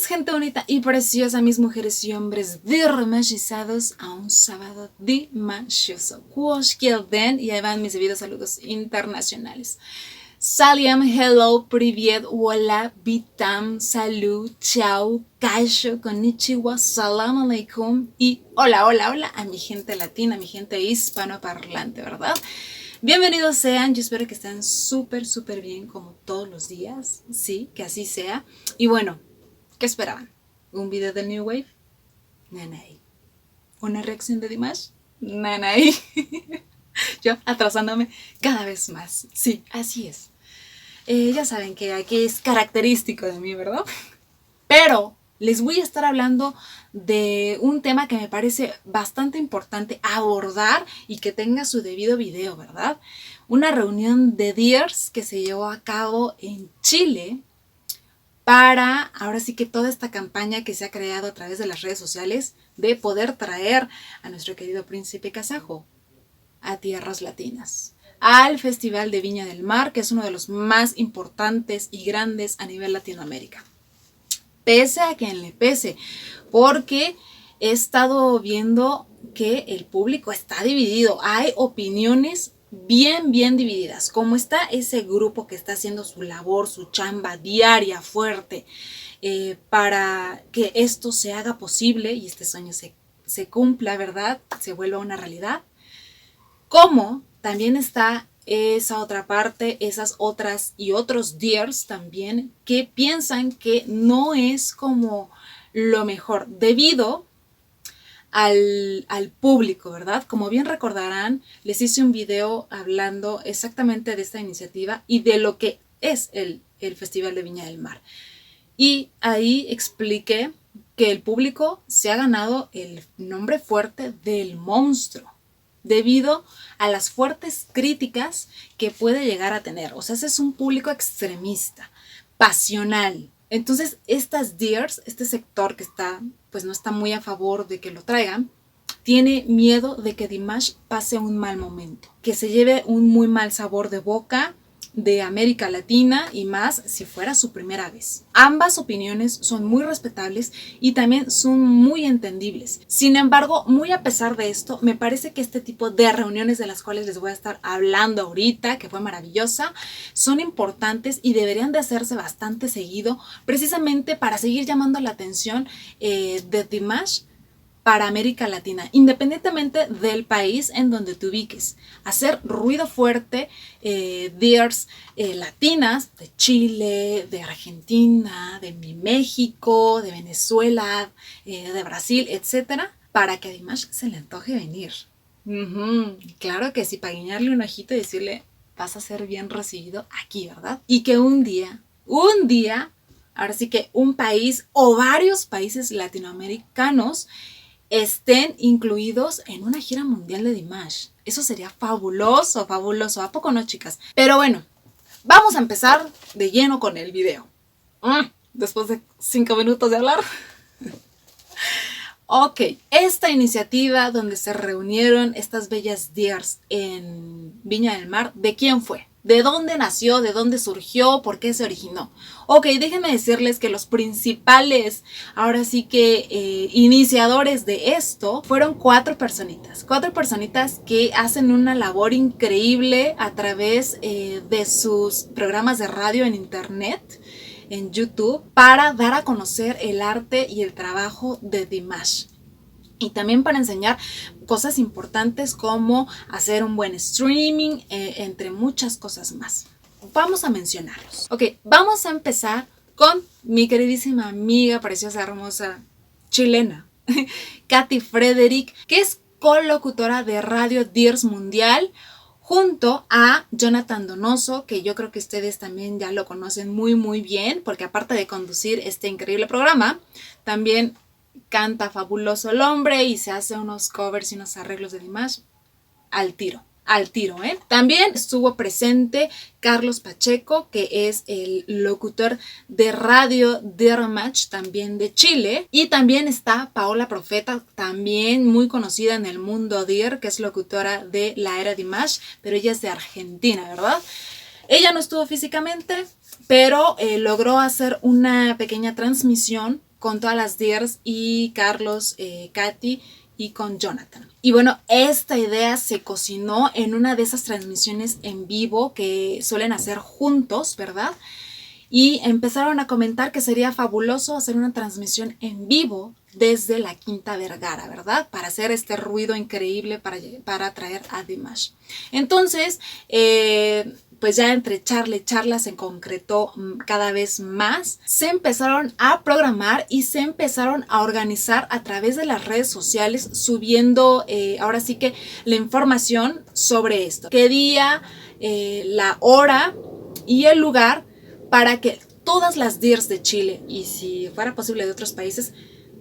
Bienvenidos, gente bonita y preciosa, mis mujeres y hombres dimagizados a un sábado dimachoso. Den, y ahí van mis debidos saludos internacionales. Salam, hello, privet, hola, vitam, salud, chao, kaisho, konnichiwa, salam aleikum y hola, hola, hola a mi gente latina, a mi gente hispanoparlante, ¿verdad? Bienvenidos sean, yo espero que estén súper bien como todos los días, sí, que así sea. Y bueno, ¿qué esperaban? ¿Un video del New Wave? Nanay. ¿Una reacción de Dimash? Nanay. Yo atrasándome cada vez más. Sí, así es. Ya saben que aquí es característico de mí, ¿verdad? Pero les voy a estar hablando de un tema que me parece bastante importante abordar y que tenga su debido video, ¿verdad? Una reunión de Dears que se llevó a cabo en Chile para, ahora sí que toda esta campaña que se ha creado a través de las redes sociales de poder traer a nuestro querido príncipe kazajo a tierras latinas, al Festival de Viña del Mar, que es uno de los más importantes y grandes a nivel Latinoamérica. Pese a quien le pese, porque he estado viendo que el público está dividido, hay opiniones bien divididas, como está ese grupo que está haciendo su labor, su chamba diaria, fuerte, para que esto se haga posible y este sueño se cumpla, ¿verdad? Se vuelva una realidad. Como también está esa otra parte, esas otras y otros Dears también que piensan que no es como lo mejor debido al público, ¿verdad? Como bien recordarán, les hice un video hablando exactamente de esta iniciativa y de lo que es el Festival de Viña del Mar. Y ahí expliqué que el público se ha ganado el nombre fuerte del monstruo debido a las fuertes críticas que puede llegar a tener. O sea, ese es un público extremista, pasional. Entonces, estas Dears, este sector que está, pues no está muy a favor de que lo traigan, tiene miedo de que Dimash pase un mal momento, que se lleve un muy mal sabor de boca de América Latina y más si fuera su primera vez. Ambas opiniones son muy respetables y también son muy entendibles. Sin embargo, muy a pesar de esto, me parece que este tipo de reuniones de las cuales les voy a estar hablando ahorita, que fue maravillosa, son importantes y deberían de hacerse bastante seguido, precisamente para seguir llamando la atención de Dimash para América Latina, independientemente del país en donde te ubiques. Hacer ruido fuerte, Dears latinas, de Chile, de Argentina, de México, de Venezuela, de Brasil, etcétera, para que a Dimash se le antoje venir. Claro que sí, para guiñarle un ojito y decirle, vas a ser bien recibido aquí, ¿verdad? Y que un día, ahora sí que un país o varios países latinoamericanos estén incluidos en una gira mundial de Dimash. Eso sería fabuloso, fabuloso. ¿A poco no, chicas? Pero bueno, vamos a empezar de lleno con el video. Después de 5 minutos de hablar. Ok, esta iniciativa donde se reunieron estas bellas Dears en Viña del Mar, ¿de quién fue? ¿De dónde nació? ¿De dónde surgió? ¿Por qué se originó? Ok, déjenme decirles que los principales, ahora sí que iniciadores de esto, fueron 4 personitas. 4 personitas que hacen una labor increíble a través de sus programas de radio en internet, en YouTube, para dar a conocer el arte y el trabajo de Dimash. Y también para enseñar cosas importantes como hacer un buen streaming, entre muchas cosas más. Vamos a mencionarlos. Ok, vamos a empezar con mi queridísima amiga, preciosa, hermosa, chilena, Katy Frederick, que es colocutora de Radio Dears Mundial, junto a Jonathan Donoso, que yo creo que ustedes también ya lo conocen muy bien, porque aparte de conducir este increíble programa, también canta fabuloso el hombre y se hace unos covers y unos arreglos de Dimash al tiro, ¿eh? También estuvo presente Carlos Pacheco, que es el locutor de Radio Dearmatch, también de Chile. Y también está Paola Profeta, también muy conocida en el mundo Dear, que es locutora de La Era Dimash, pero ella es de Argentina, ¿verdad? Ella no estuvo físicamente, pero logró hacer una pequeña transmisión con todas las Dears y Carlos, Katy y con Jonathan. Y bueno, esta idea se cocinó en una de esas transmisiones en vivo que suelen hacer juntos, ¿verdad? Y empezaron a comentar que sería fabuloso hacer una transmisión en vivo desde la Quinta Vergara, ¿verdad? Para hacer este ruido increíble para atraer a Dimash. Entonces, pues ya entre charlas se concretó cada vez más. Se empezaron a programar y se empezaron a organizar a través de las redes sociales, subiendo ahora sí que la información sobre esto. Qué día, la hora y el lugar para que todas las Dears de Chile y si fuera posible de otros países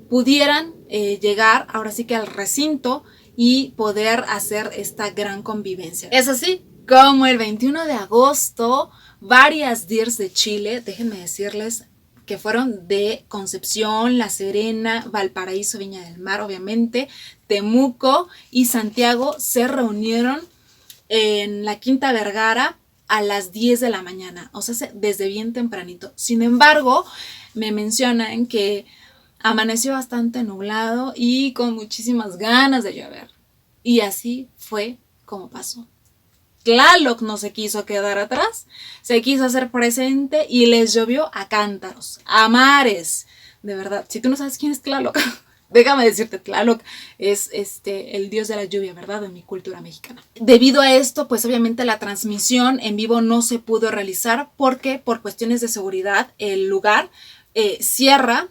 pudieran llegar ahora sí que al recinto y poder hacer esta gran convivencia. Es así como el 21 de agosto varias Dears de Chile, déjenme decirles que fueron de Concepción, La Serena, Valparaíso, Viña del Mar, obviamente, Temuco y Santiago se reunieron en la Quinta Vergara a las 10 de la mañana, o sea, desde bien tempranito. Sin embargo, me mencionan que amaneció bastante nublado y con muchísimas ganas de llover. Y así fue como pasó. Tlaloc no se quiso quedar atrás, se quiso hacer presente y les llovió a cántaros, a mares. De verdad, si tú no sabes quién es Tlaloc, déjame decirte, Tlaloc es el dios de la lluvia, ¿verdad? De mi cultura mexicana. Debido a esto, pues obviamente la transmisión en vivo no se pudo realizar porque por cuestiones de seguridad el lugar cierra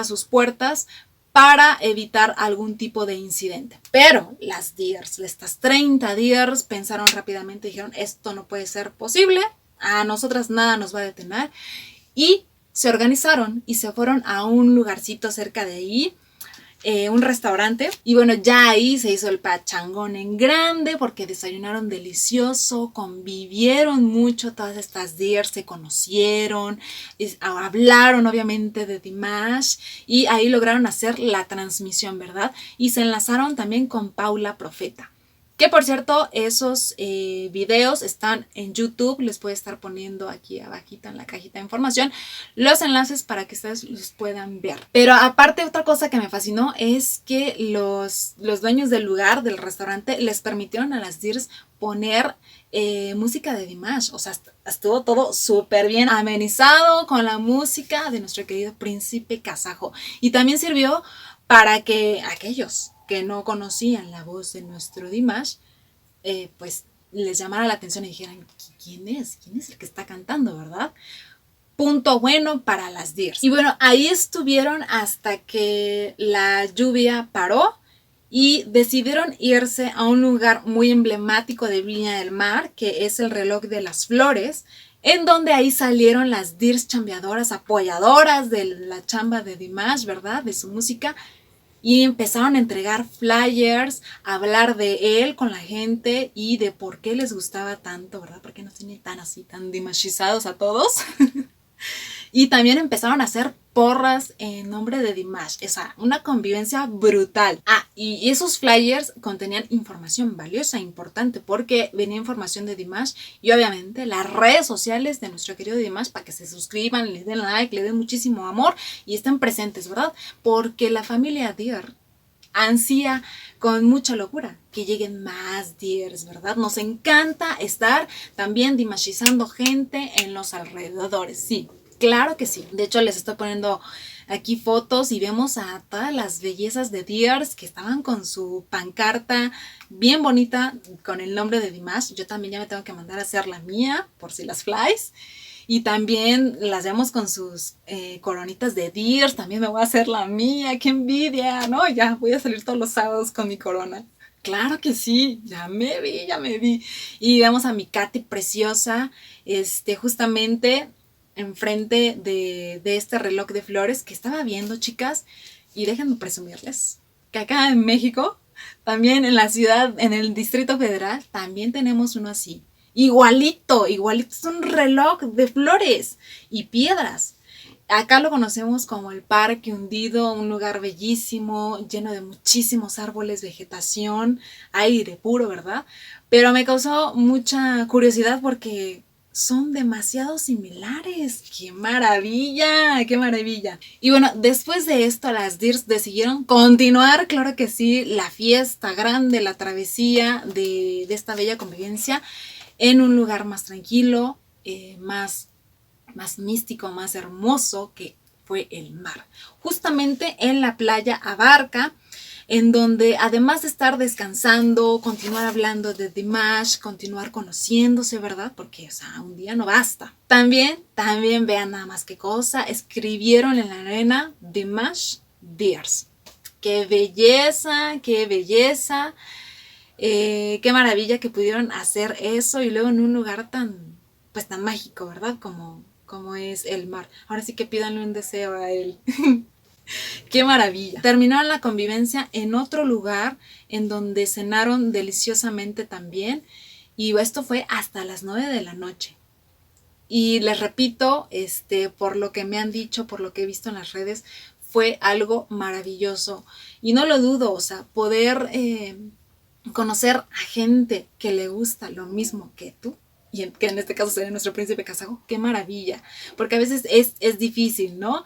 sus puertas para evitar algún tipo de incidente. Pero las Dears, estas 30 Dears, pensaron rápidamente y dijeron, esto no puede ser posible, a nosotras nada nos va a detener. Y se organizaron y se fueron a un lugarcito cerca de ahí, un restaurante, y bueno, ya ahí se hizo el pachangón en grande porque desayunaron delicioso, convivieron mucho, todas estas Dears se conocieron, hablaron obviamente de Dimash y ahí lograron hacer la transmisión, ¿verdad? Y se enlazaron también con Paula Profeta. Que por cierto, esos videos están en YouTube, les voy a estar poniendo aquí abajito en la cajita de información los enlaces para que ustedes los puedan ver. Pero aparte otra cosa que me fascinó es que los dueños del lugar, del restaurante, les permitieron a las Dears poner música de Dimash. O sea, estuvo todo súper bien amenizado con la música de nuestro querido príncipe kazajo. Y también sirvió para que aquellos que no conocían la voz de nuestro Dimash, pues les llamara la atención y dijeran, ¿quién es? ¿Quién es el que está cantando, verdad? Punto bueno para las Dears. Y bueno, ahí estuvieron hasta que la lluvia paró y decidieron irse a un lugar muy emblemático de Viña del Mar, que es el Reloj de las Flores, en donde ahí salieron las Dears chambeadoras, apoyadoras de la chamba de Dimash, ¿verdad? De su música. Y empezaron a entregar flyers, a hablar de él con la gente y de por qué les gustaba tanto, ¿verdad? ¿Por qué nos tiene tan así, tan dimashizados a todos? Y también empezaron a hacer porras en nombre de Dimash. O sea, una convivencia brutal. Y esos flyers contenían información valiosa, importante, porque venía información de Dimash y obviamente las redes sociales de nuestro querido Dimash para que se suscriban, le den like, le den muchísimo amor y estén presentes, ¿verdad? Porque la familia Dear ansía con mucha locura que lleguen más Dears, ¿verdad? Nos encanta estar también dimashizando gente en los alrededores, sí. Claro que sí. De hecho, les estoy poniendo aquí fotos y vemos a todas las bellezas de Dears que estaban con su pancarta bien bonita con el nombre de Dimash. Yo también ya me tengo que mandar a hacer la mía por si las flies. Y también las vemos con sus coronitas de Dears. También me voy a hacer la mía. ¡Qué envidia! ¿No? Ya voy a salir todos los sábados con mi corona. Claro que sí, ya me vi. Y vemos a mi Katy preciosa, justamente enfrente de este reloj de flores que estaba viendo, chicas, y déjenme presumirles que acá en México, también en la ciudad, en el Distrito Federal, también tenemos uno así, igualito, es un reloj de flores y piedras. Acá lo conocemos como el Parque Hundido, un lugar bellísimo, lleno de muchísimos árboles, vegetación, aire puro, ¿verdad? Pero me causó mucha curiosidad porque son demasiado similares. ¡Qué maravilla! ¡Qué maravilla! Y bueno, después de esto las Dears decidieron continuar, claro que sí, la fiesta grande, la travesía de esta bella convivencia en un lugar más tranquilo, más místico, más hermoso, que fue el mar. Justamente en la playa Abarca, en donde además de estar descansando, continuar hablando de Dimash, continuar conociéndose, ¿verdad? Porque, o sea, un día no basta. También vean nada más qué cosa, escribieron en la arena Dimash Dears. ¡Qué belleza! ¡Qué belleza! Qué maravilla que pudieron hacer eso y luego en un lugar tan, pues tan mágico, ¿verdad? Como es el mar. Ahora sí que pídanle un deseo a él. ¡Qué maravilla! Terminaron la convivencia en otro lugar en donde cenaron deliciosamente también y esto fue hasta las 9 de la noche. Y les repito, por lo que me han dicho, por lo que he visto en las redes, fue algo maravilloso. Y no lo dudo, o sea, poder conocer a gente que le gusta lo mismo que tú, y que en este caso sería nuestro príncipe Kazago, qué maravilla, porque a veces es difícil, ¿no?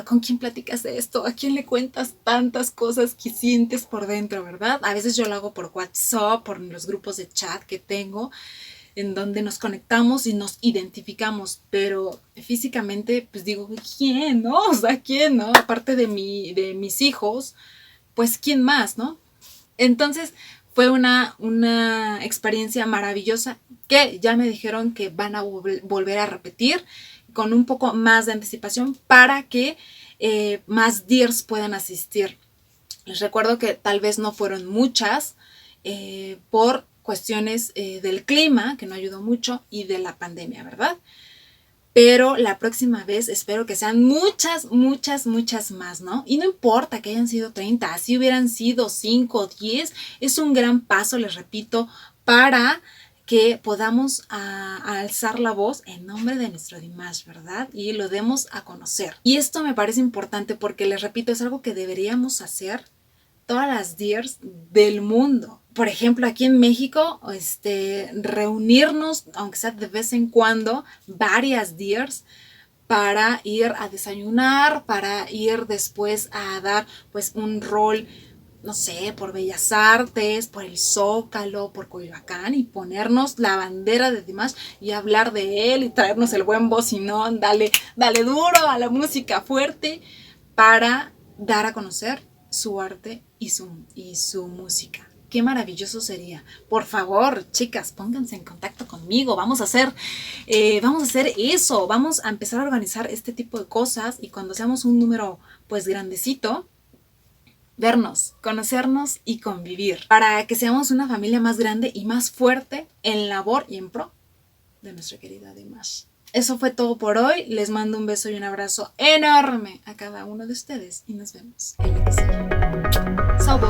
¿Con quién platicas de esto? ¿A quién le cuentas tantas cosas que sientes por dentro, verdad? A veces yo lo hago por WhatsApp, por los grupos de chat que tengo, en donde nos conectamos y nos identificamos, pero físicamente, pues digo, ¿quién, no? O sea, ¿quién, no? Aparte de mis hijos, pues ¿quién más, no? Entonces fue una experiencia maravillosa que ya me dijeron que van a volver a repetir con un poco más de anticipación para que más Dears puedan asistir. Les recuerdo que tal vez no fueron muchas por cuestiones del clima, que no ayudó mucho, y de la pandemia, ¿verdad? Pero la próxima vez espero que sean muchas más, ¿no? Y no importa que hayan sido 30, si hubieran sido 5 o 10, es un gran paso, les repito, para que podamos alzar la voz en nombre de nuestro Dimash, ¿verdad? Y lo demos a conocer. Y esto me parece importante porque, les repito, es algo que deberíamos hacer todas las Dears del mundo. Por ejemplo, aquí en México, reunirnos, aunque sea de vez en cuando, varias Dears para ir a desayunar, para ir después a dar pues un rol, no sé, por Bellas Artes, por el Zócalo, por Coyoacán, y ponernos la bandera de Dimash y hablar de él y traernos el buen bocinón, dale duro a la música fuerte para dar a conocer su arte y su música. Qué maravilloso sería. Por favor, chicas, pónganse en contacto conmigo. Vamos a hacer eso. Vamos a empezar a organizar este tipo de cosas y cuando seamos un número pues grandecito, vernos, conocernos y convivir para que seamos una familia más grande y más fuerte en labor y en pro de nuestra querida Dimash. Eso fue todo por hoy. Les mando un beso y un abrazo enorme a cada uno de ustedes y nos vemos en la que sigue. Chao.